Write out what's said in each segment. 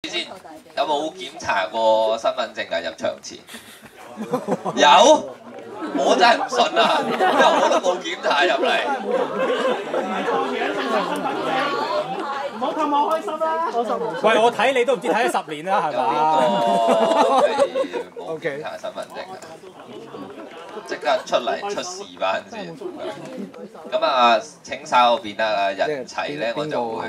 先有冇檢查過身份證啊？入場前有，我真係唔信啊，因為我都冇檢查入嚟。唔好氹我開心啦！喂，我睇你都唔知睇咗10年啦，係嘛？冇檢查身份證啊！即刻出嚟出示翻先。咁啊，請稍後變得啊人齊咧，我就會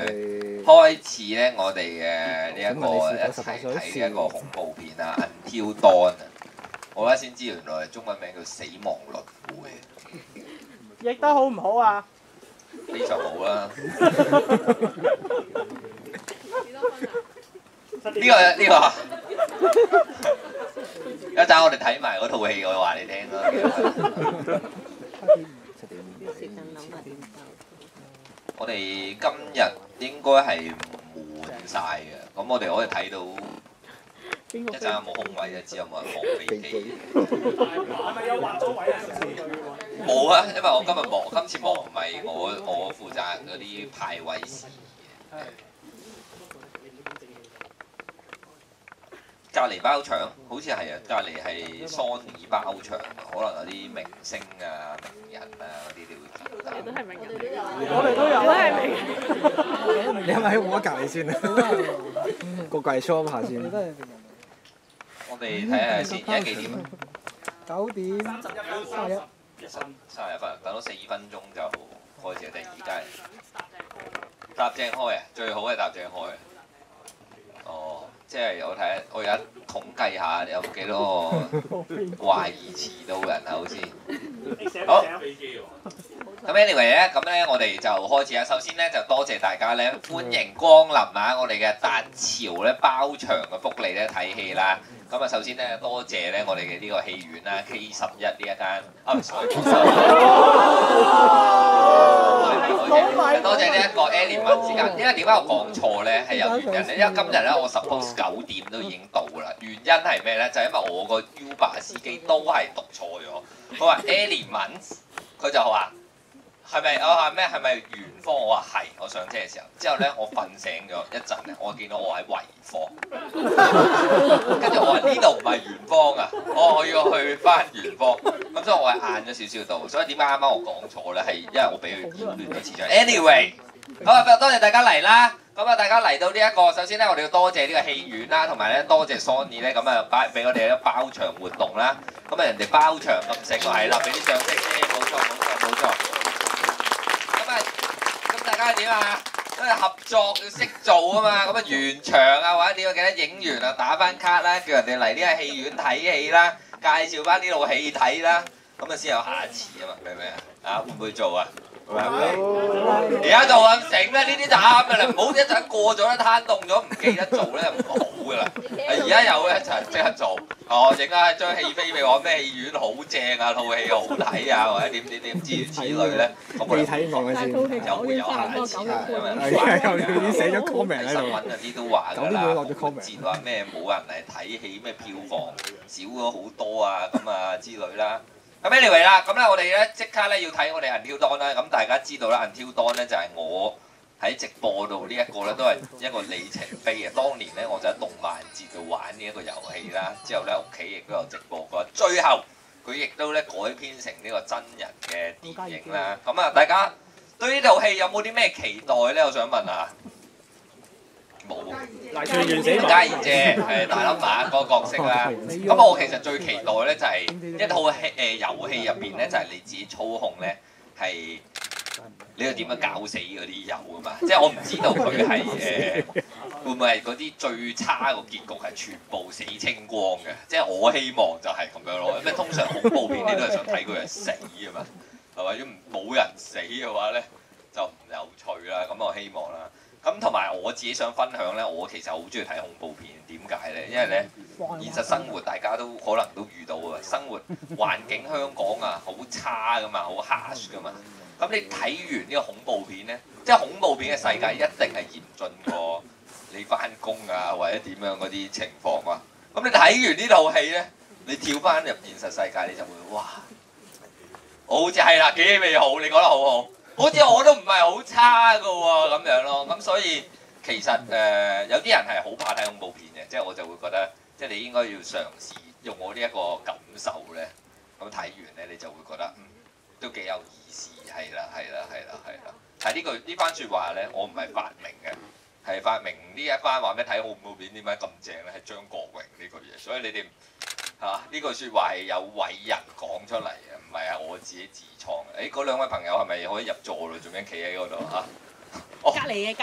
開始咧我哋嘅呢一個一齊睇嘅一個恐怖片啊 ，Until Dawn 啊！我而家先知原來中文名叫死亡輪迴。譯得好唔好啊？非常好啦！呢個一陣我哋睇埋嗰套戲，我話你聽啦。我哋今日應該係滿晒嘅，咁我哋可以睇到一陣有冇空位啊？知有冇人放飛機？係咪有劃咗位啊？冇啊，因為我今次忙唔係我負責嗰啲派位事宜。隔離包場，好似係啊，隔離係 Sony 包場，可能有啲明星啊、名人啊嗰啲你會見到。都係名人，我哋都有，都係名人。你係咪喺我隔離先啊？個櫃 show 下先。我哋睇下先，而家幾點啊9點31。 ？31分，等多4分鐘就開始。第二階搭正開啊！最好係搭正開啊！哦，即係我睇，我而家統計下有幾多個懷疑遲到人口先。好。咁 anyway 咧，咁咧我哋就開始啦。首先咧就多謝大家咧，歡迎光臨啊！我哋嘅達潮咧包場嘅福利咧睇戲啦。咁啊，首先咧多謝咧我哋嘅呢個戲院啦 K11呢一間多謝呢一個 Element 之間，因為點解我講錯咧係有原因咧？因為今日咧我 suppose 9點都已經到啦。原因係咩咧？就係因為我個 Uber 司機都係讀錯咗。佢話 Element， 佢就話。係咪？我話咩？係咪元芳？我話係。我上車嘅時候，之後咧我瞓醒咗一陣咧，我見到我喺惠芳，跟住我話呢度唔係元芳啊，我要去翻元芳。咁所以我係晏咗少少到。所以點解啱啱我講錯咧？係因為我俾佢擾亂咗次序。Anyway， 好啊，多謝大家嚟啦。咁啊，大家嚟到呢一個，首先咧我哋要多謝呢個戲院啦，同埋咧多謝 Sony 咧咁啊俾我哋一包場活動啦。咁啊人哋包場咁醒，係啦，俾啲掌聲先。冇錯冇錯冇錯。咁大家點啊？因為合作要識做啊嘛，咁啊完場啊或者點啊，記得影完啊打翻卡啦，叫人哋嚟呢個戲院睇戲啦，介紹翻呢套戲睇啦，咁啊先有下一次啊嘛，明唔明啊？啊會唔會做啊？而家做咁醒咧，呢啲就啱㗎啦，唔好一陣過咗咧攤凍咗唔記得做咧就唔好㗎啦。而家有咧就即刻做。哦，影啊張戲飛俾我，咩戲院好正啊，套戲好睇啊，或者點諸如此類咧。咁我哋睇望先，就會有下一次啦。因為已經寫咗 comment 喺新度。聞嗰啲都話㗎啦，節話咩冇人嚟睇戲，咩票房少咗好多啊，咁啊之類啦。咁 anyway 啦，咁咧我哋咧即刻咧要睇我哋 Until Dawn 啦。咁大家知道啦 ，Until Dawn 咧就係我喺直播度呢一個咧都係一個里程碑嘅。當年咧我就喺動漫節度玩呢一個遊戲啦，之後咧屋企亦都有直播過。最後佢亦都咧改編成呢個真人嘅電影啦。咁啊，大家對呢套戲有冇啲咩期待咧？我想問下。冇。黎翠元死家燕姐係大粒馬嗰個角色啦。咁我其實最期待咧就係一套戲遊戲入邊咧就係你自己操控咧係。你要點樣搞死嗰啲友啊嘛？即係我唔知道佢係會唔會係嗰啲最差個結局係全部死清光嘅？即係我希望就係咁樣咯。因為通常恐怖片你都係想睇個人死啊嘛，係咪？如果冇人死嘅話咧就唔有趣啦。咁我希望啦。咁同埋我自己想分享咧，我其實好中意睇恐怖片。點解咧？因為咧現實生活大家都可能都遇到啊，生活環境香港啊好差噶嘛，好 harsh 噶嘛。咁你睇完呢個恐怖片咧，即係恐怖片嘅世界一定係嚴峻過你翻工啊或者點樣嗰啲情況啊。咁你睇完呢套戲咧，你跳翻入現實世界，你就會哇，好似係啦，幾美好，你講得好好，好似我都唔係好差噶喎咁樣咯。咁所以其實有啲人係好怕睇恐怖片嘅，即係我就會覺得，即係你應該要嘗試用我呢一個感受咧，咁睇完咧你就會覺得都幾有意思，係啦。但係呢番説話咧，我唔係發明嘅，係發明呢一番話咩睇恐怖片點解咁正咧？係張國榮呢句嘢，所以你哋呢句説話係有偉人講出嚟嘅，唔係我自己自創嘅。嗰兩位朋友係咪可以入座咯？做咩企喺嗰度嚇？隔離。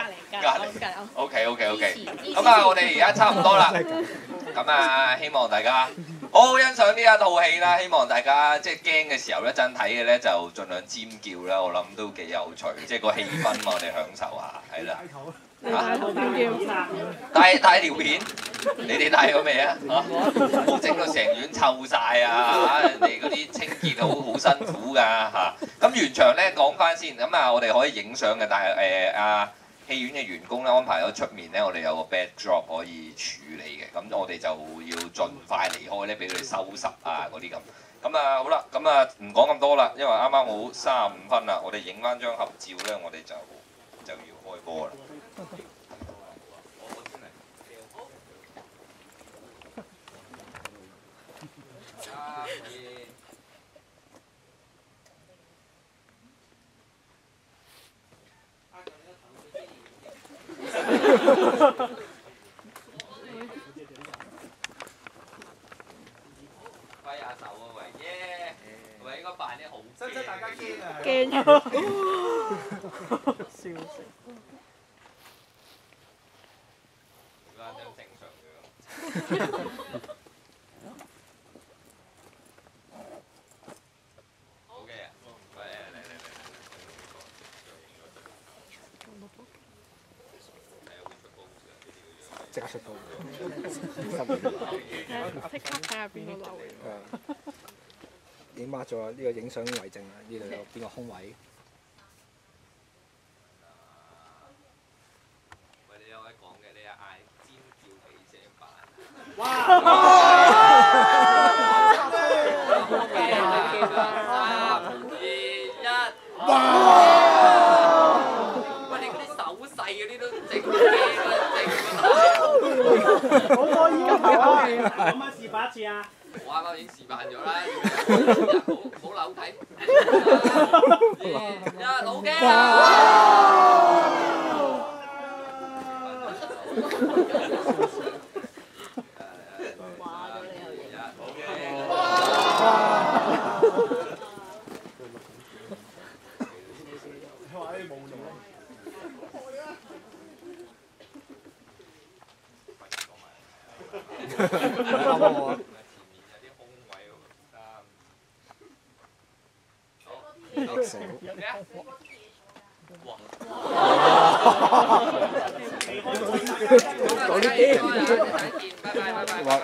OK。咁啊，我哋而家差唔多啦。咁啊，希望大家好好欣賞呢一套戲啦。希望大家即係驚嘅時候一陣睇嘅咧，就盡量尖叫啦。我諗都幾有趣，即係個氣氛嘛，我哋享受下，係啦。帶條片，你哋帶咗未啊？冇整到成院臭晒啊！人哋嗰啲清潔好辛苦㗎嚇。咁完場咧講翻先，咁啊我哋可以影相嘅，但係戲院嘅員工咧安排咗出面咧，我哋有個 backdrop 可以處理嘅，咁我哋就要盡快離開咧，俾佢哋收拾啊嗰啲咁。咁啊好啦，咁啊唔講咁多啦，因為啱啱好35分啦，我哋影翻張合照咧，我哋就要開波啦。揮下手啊喂，耶！喂，應該扮啲好驚嘅。大家驚啊！笑死！而家張正常嘅。OK 啊！喂，嚟。即刻出到，即刻睇下邊個流。已經 mark 咗呢個影相為證啦，呢度有邊個空位？喂，你有位講嘅，你係嗌尖叫幾聲版？哇！3、2、1，哇！喂，你嗰啲手勢嗰啲都整驚啦，整好多要求啊！可唔可以示範一次啊？我啱啱已經示範咗啦，好扭睇。2、1，好驚啊！話